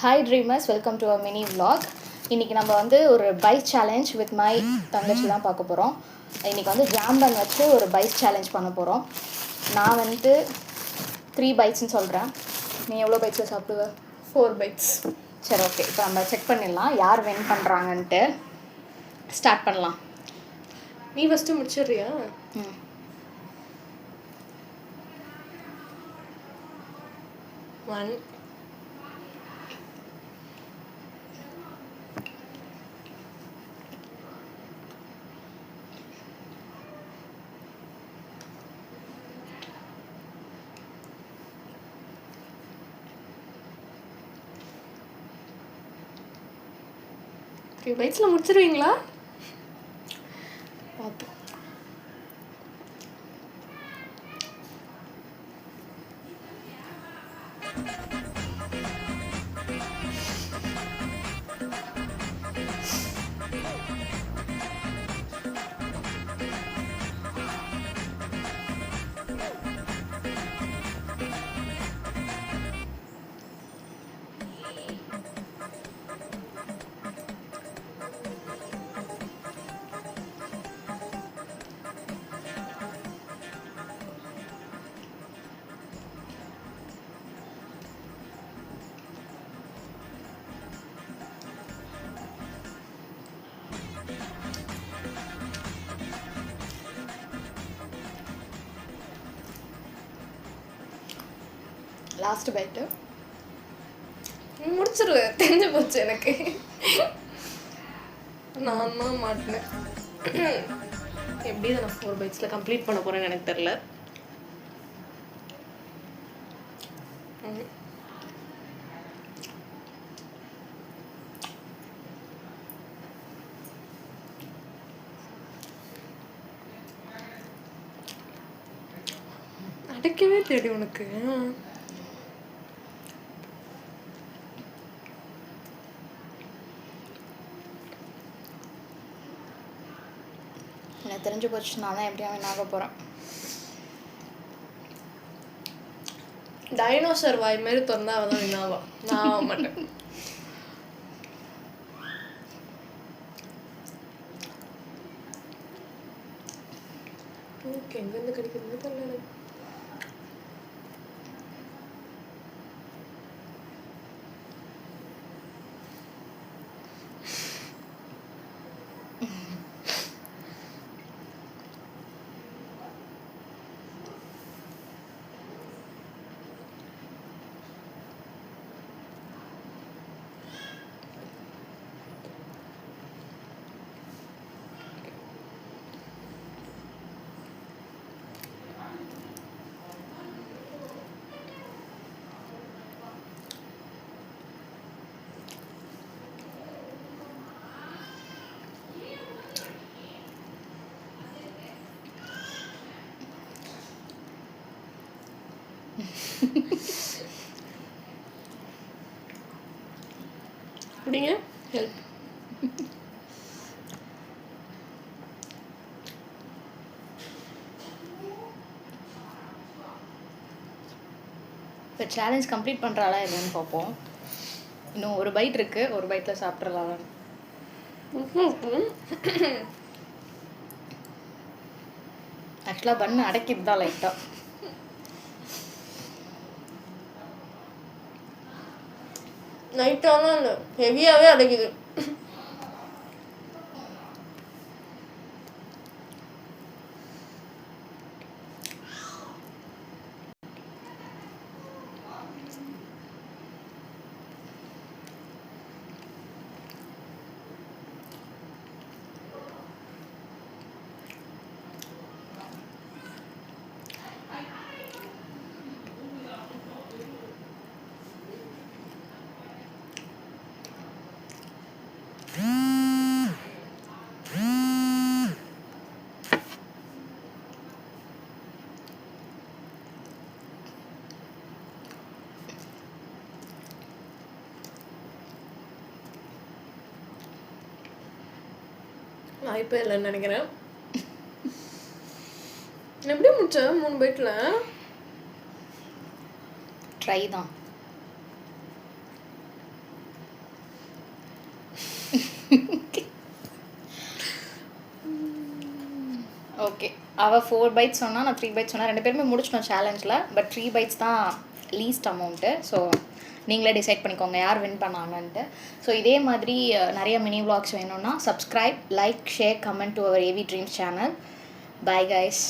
Hi dreamers, welcome to a mini vlog. இன்றைக்கி நம்ம வந்து ஒரு பைக் சேலஞ்ச் வித் மை தங்கச்சி தான் பார்க்க போகிறோம். இன்றைக்கி வந்து ஜாம்பன் வச்சு ஒரு பைக் சேலஞ்ச் பண்ண போகிறோம். நான் வந்து 3 பைட்ஸ்ன்னு சொல்கிறேன். நீ எவ்வளோ பைட்ஸில் சாப்பிடுவ? 4 bites. சரி, ஓகே. இப்போ நம்ம செக் பண்ணிடலாம் யார் வின் பண்ணுறாங்கன்ட்டு. ஸ்டார்ட் பண்ணலாம். நீ ஃபஸ்ட்டு முடிச்சிடுறியா? ம் 1 3 bites-ல முடிச்சிருவீங்களா? பார்ப்போம். லாஸ்ட் பைட்டு முடிச்சிருவேன், தெரிஞ்சு போச்சு எனக்கு. நான் தான் மாட்டினேன். எப்படி இதை நான் 4 bites-ல கம்ப்ளீட் பண்ண போகிறேன்னு எனக்கு தெரில. அடைக்கவே தெரியும் உனக்கு. எனக்கு தெரிஞ்சு போச்சு. நான் தான் எப்படியும் வின் ஆக போகிறேன். டைனோசர் வாய் மாதிரி திறந்தா அவள் தான் வினாவா, நான் ஆக மாட்டேன். ஓகே, எங்கேருந்து கிடைக்கிறது தெரியல எனக்கு. அப்படிங்க ஹெல்ப். இப்போ சேலஞ்ச் கம்ப்ளீட் பண்ணுறாளா இல்லைன்னு பார்ப்போம். இன்னும் ஒரு பைட் இருக்குது, ஒரு பைட்டில் சாப்பிட்றலாம். ஆக்சுவலாக பண்ணு அடைக்கிது தான் லைட்டாக. நைட்டாலாம் இல்லை, ஹெவியாகவே அடைக்குது. வாய்ப்பே இல்லைன்னு நினைக்கிறேன். எப்படி முடிச்சேன் 3 பைட்டில்? ட்ரை தான். ஓகே, அவள் 4 பைட்ஸ் சொன்னால் நான் 3 பைட்ஸ் சொன்னேன். 2 பேருமே முடிச்சிட்டோம் சேலஞ்சில். பட் 3 பைட்ஸ் தான் லீஸ்ட் அமௌண்ட்டு. ஸோ நீங்களே டிசைட் பண்ணிக்கோங்க யார் வின் பண்ணாங்கன்ட்டு. ஸோ இதே மாதிரி நிறைய மினி vlogs வேணும்னா subscribe, like, share, comment to our AV dreams channel. Bye guys.